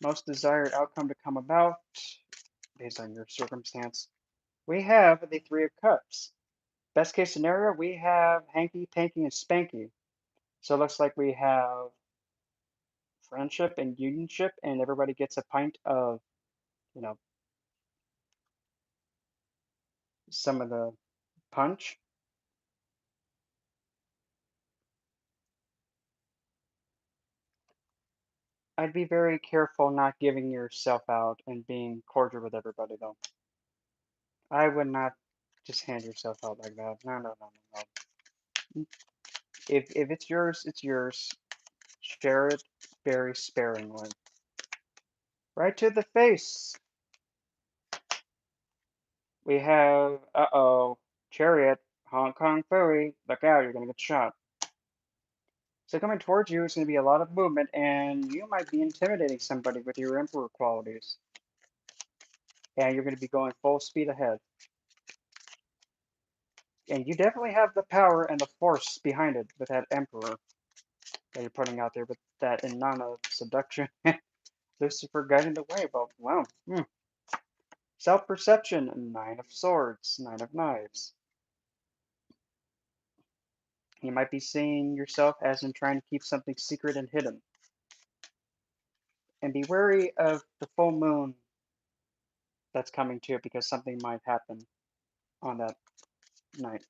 Most desired outcome to come about, based on your circumstance, we have the Three of Cups. Best case scenario, we have hanky, panky, and spanky. So it looks like we have friendship and unionship, and everybody gets a pint of, you know, some of the punch. I'd be very careful not giving yourself out and being cordial with everybody, though. I would not just hand yourself out like that. No, no, no, no, no. If it's yours, it's yours. Share it very sparingly. Right to the face. We have, uh-oh, Chariot, Hong Kong Philly. Look out, you're gonna get shot. So coming towards you is going to be a lot of movement, and you might be intimidating somebody with your Emperor qualities. And you're going to be going full speed ahead. And you definitely have the power and the force behind it with that Emperor that you're putting out there with that Inanna seduction. Lucifer guiding the way, but wow. Self-perception, Nine of Swords, Nine of Knives. You might be seeing yourself as in trying to keep something secret and hidden. And be wary of the full moon that's coming too, because something might happen on that night.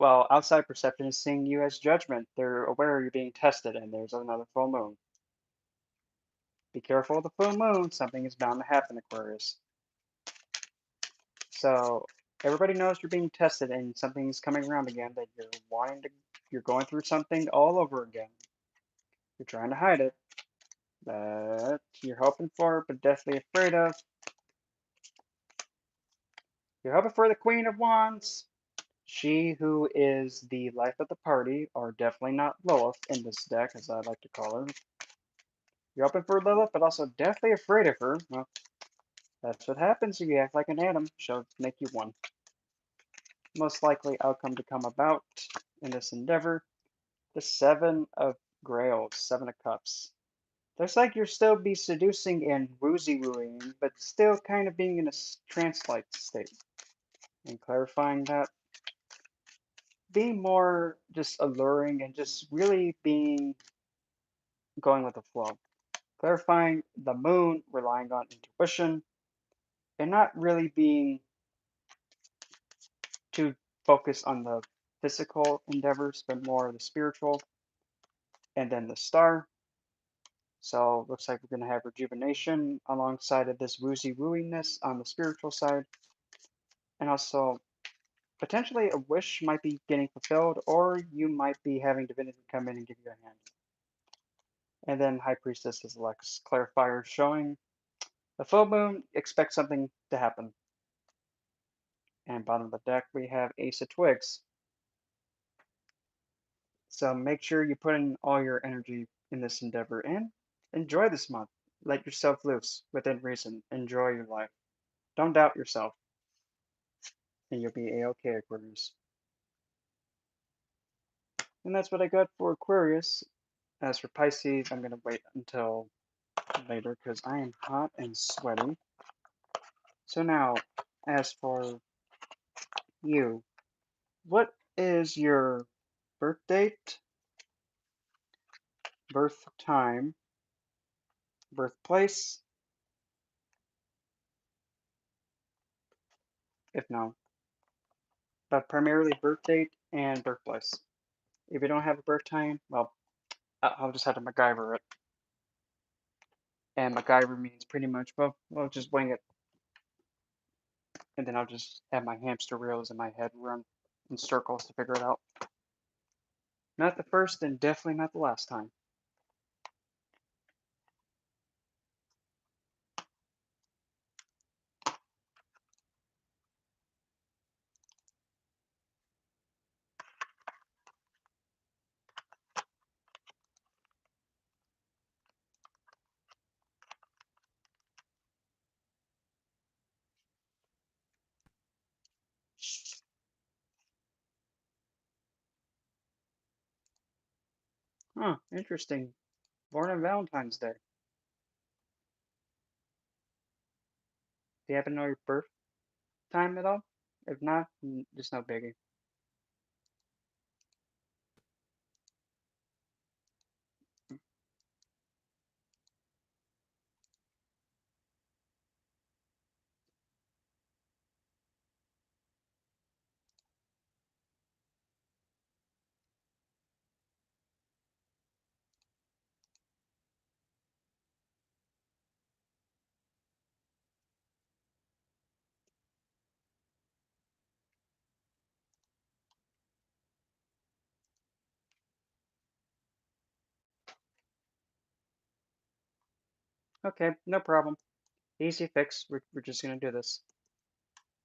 Well, outside perception is seeing you as judgment. They're aware you're being tested, and there's another full moon. Be careful of the full moon. Something is bound to happen, Aquarius. So everybody knows you're being tested, and something's coming around again that you're going through something all over again. You're trying to hide it, but you're hoping for, but deathly afraid of. You're hoping for the Queen of Wands. She who is the life of the party, or definitely not Lilith in this deck, as I like to call her. You're hoping for Lilith, but also deathly afraid of her. Well, that's what happens if you act like an atom. She'll make you one. Most likely outcome to come about in this endeavor. The Seven of Grails, Seven of Cups. Looks like you'll still be seducing and woozy-wooing, but still kind of being in a trance-like state. And clarifying that, being more just alluring and just really being going with the flow. Clarifying the moon, relying on intuition, and not really being too focused on the physical endeavors, but more the spiritual. And then the star. So looks like we're going to have rejuvenation alongside of this woozy wooiness on the spiritual side. And also potentially a wish might be getting fulfilled, or you might be having divinity come in and give you a hand. And then High Priestess is Lex Clarifier showing the full moon, expect something to happen. And bottom of the deck we have Ace of Twigs. So make sure you put in all your energy in this endeavor and enjoy this month. Let yourself loose within reason. Enjoy your life. Don't doubt yourself, and you'll be a-okay, Aquarius. And that's what I got for Aquarius. As for Pisces, I'm going to wait until later because I am hot and sweaty. So now, as for you, what is your birth date, birth time, birthplace, if no, but primarily birth date and birthplace. If you don't have a birth time, well, I'll just have to MacGyver it. And MacGyver means pretty much, well, we'll just wing it. And then I'll just have my hamster wheels in my head run in circles to figure it out. Not the first and definitely not the last time. Huh, interesting. Born on Valentine's Day. Do you happen to know your birth time at all? If not, just no biggie. Okay, no problem. Easy fix. We're just gonna do this.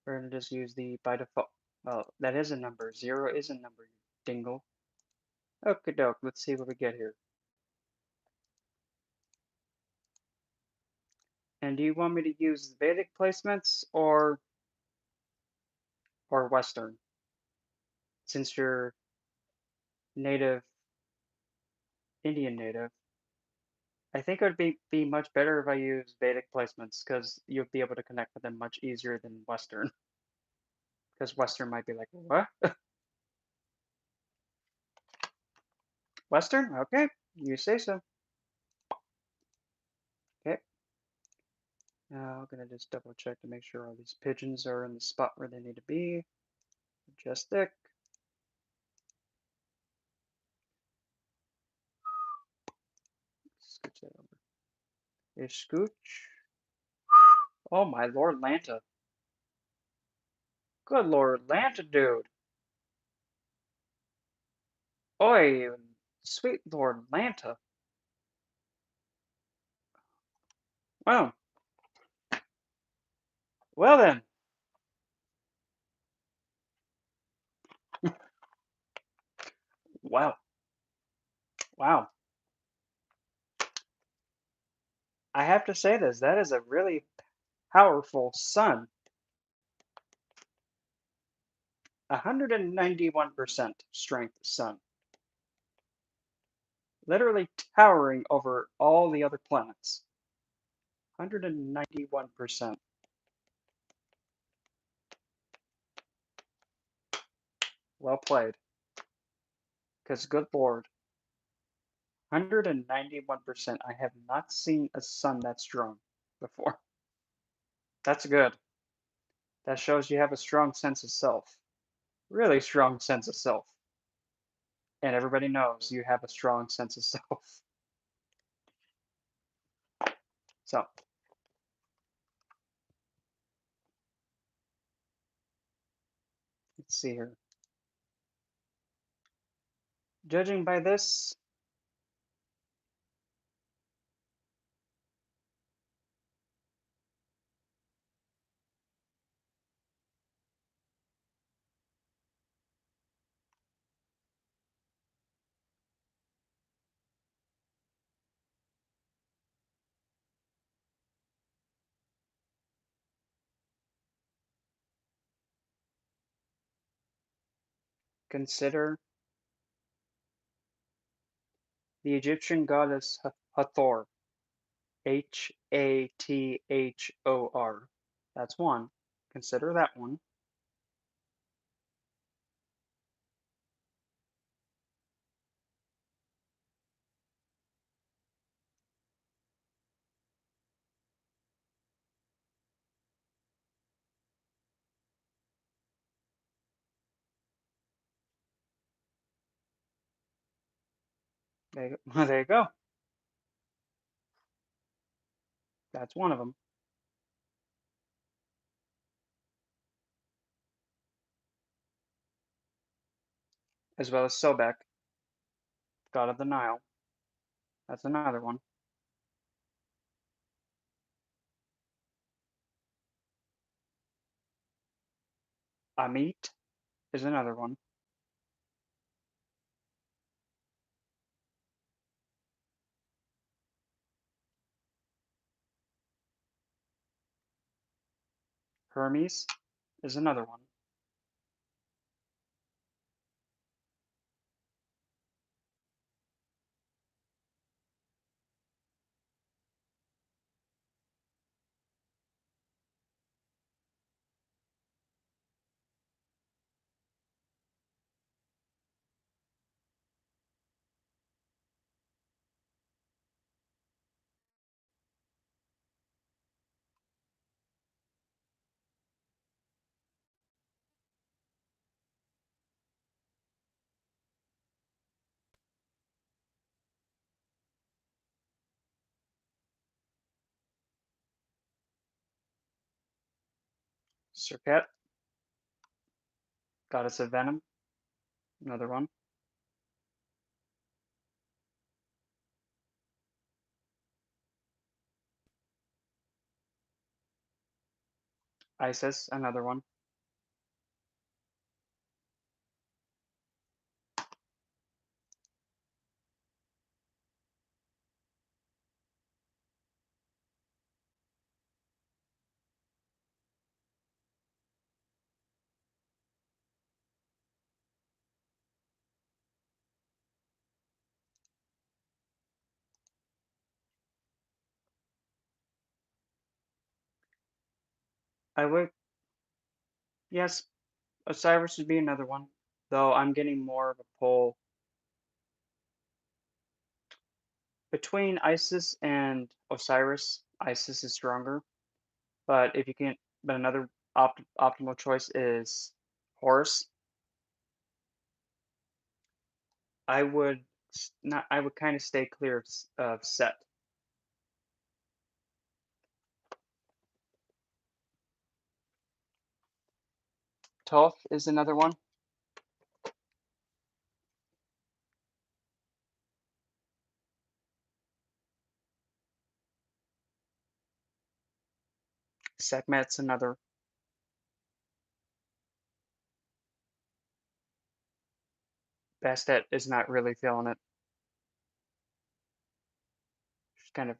We're gonna just use the by default. Well, that is a number. Zero is a number, you dingle. Okie doke. Let's see what we get here. And do you want me to use Vedic placements or Western? Since you're native, Indian native, I think it would be much better if I use Vedic placements because you'll be able to connect with them much easier than Western. Because Western might be like, what? Western? Okay, you say so. Okay. Now I'm gonna just double check to make sure all these pigeons are in the spot where they need to be. Majestic. Scooch that over. Ish scooch. Oh my Lord Lanta. Good Lord Lanta, dude. Oi, sweet Lord Lanta. Well, well then. Wow. Wow. I have to say this. That is a really powerful sun. 191% strength sun. Literally towering over all the other planets. 191%. Well played. Because good Lord. 191%. I have not seen a sun that strong before. That's good. That shows you have a strong sense of self. Really strong sense of self. And everybody knows you have a strong sense of self. So, let's see here. Judging by this, consider the Egyptian goddess Hathor. Hathor. That's one. Consider that one. There you go. That's one of them. As well as Sobek, god of the Nile. That's another one. Amit is another one. Hermes is another one. Serket, goddess of venom, another one. Isis, another one. I would, yes, Osiris would be another one, though I'm getting more of a pull between Isis and Osiris. Isis is stronger, but if you can, but another optimal choice is Horus. I would not. I would kind of stay clear of Set. Toth is another one. Sekhmet's another. Bastet is not really feeling it. She's kind of,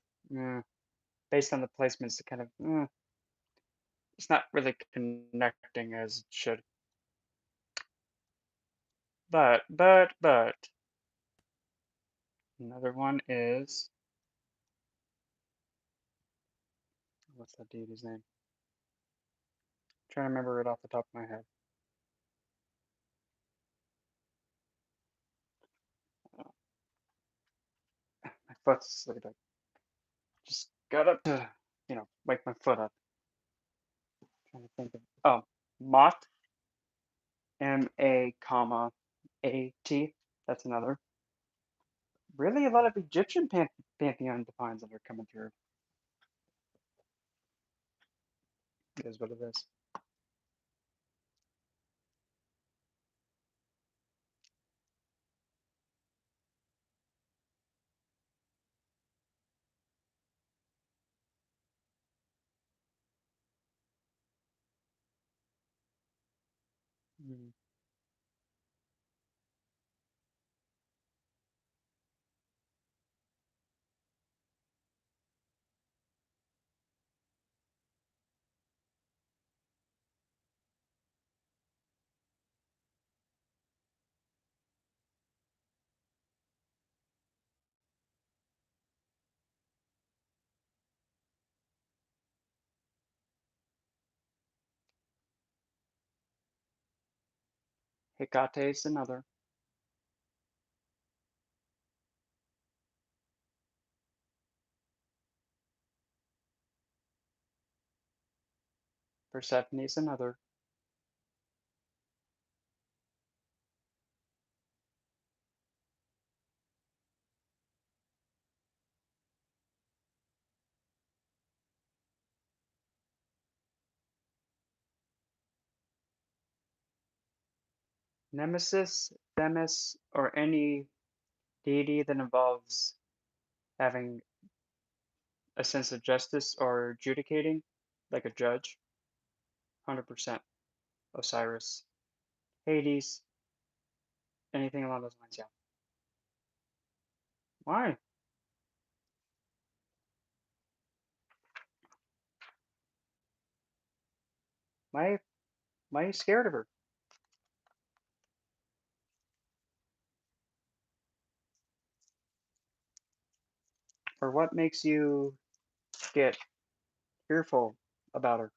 based on the placements, kind of, it's not really connecting as it should. But, another one is, what's that deity's name? Trying to remember it off the top of my head. My foot's asleep. I just got up to, wake my foot up. Trying to think of, Mot, M-A, comma, A-T. That's another. Really, a lot of Egyptian pantheon defines that are coming through. It is what it is. Mm. Hecate is another. Persephone is another. Nemesis, Themis, or any deity that involves having a sense of justice or adjudicating, like a judge. 100%. Osiris. Hades. Anything along those lines, yeah. Why? Why, why are you scared of her? Or what makes you get fearful about her?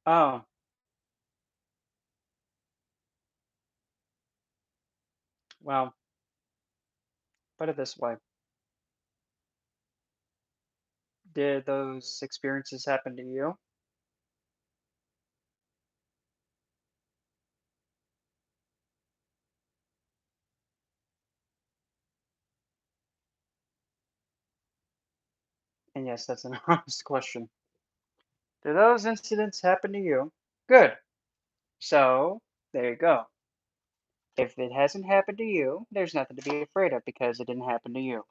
Oh, well, put it this way. Did those experiences happen to you? And yes, that's an honest question. Did those incidents happen to you? Good. So, there you go. If it hasn't happened to you, there's nothing to be afraid of because it didn't happen to you.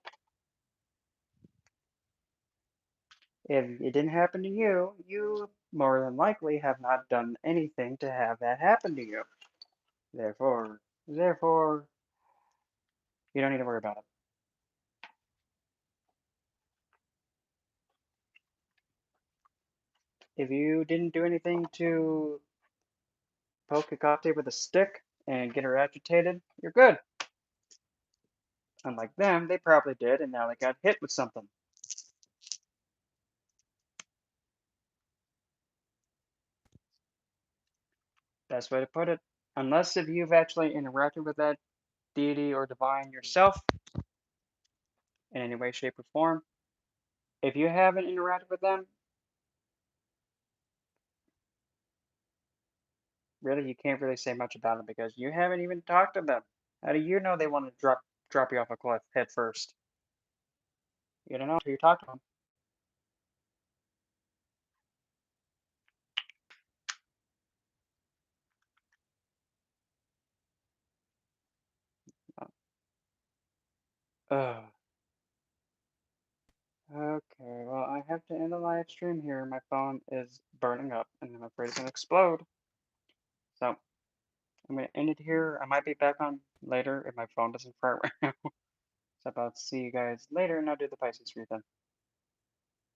If it didn't happen to you, you more than likely have not done anything to have that happen to you. Therefore, you don't need to worry about it. If you didn't do anything to poke a Hecate with a stick and get her agitated, you're good. Unlike them, they probably did, and now they got hit with something. Best way to put it. Unless if you've actually interacted with that deity or divine yourself in any way, shape, or form. If you haven't interacted with them, really, you can't really say much about them because you haven't even talked to them. How do you know they want to drop you off a cliff head first? You don't know until you talk to them. Uh, okay, well, I have to end the live stream here. My phone is burning up, and I'm afraid it's gonna explode. So I'm gonna end it here. I might be back on later if my phone doesn't fry right now. So I'll see you guys later, and I'll do the Pisces read then.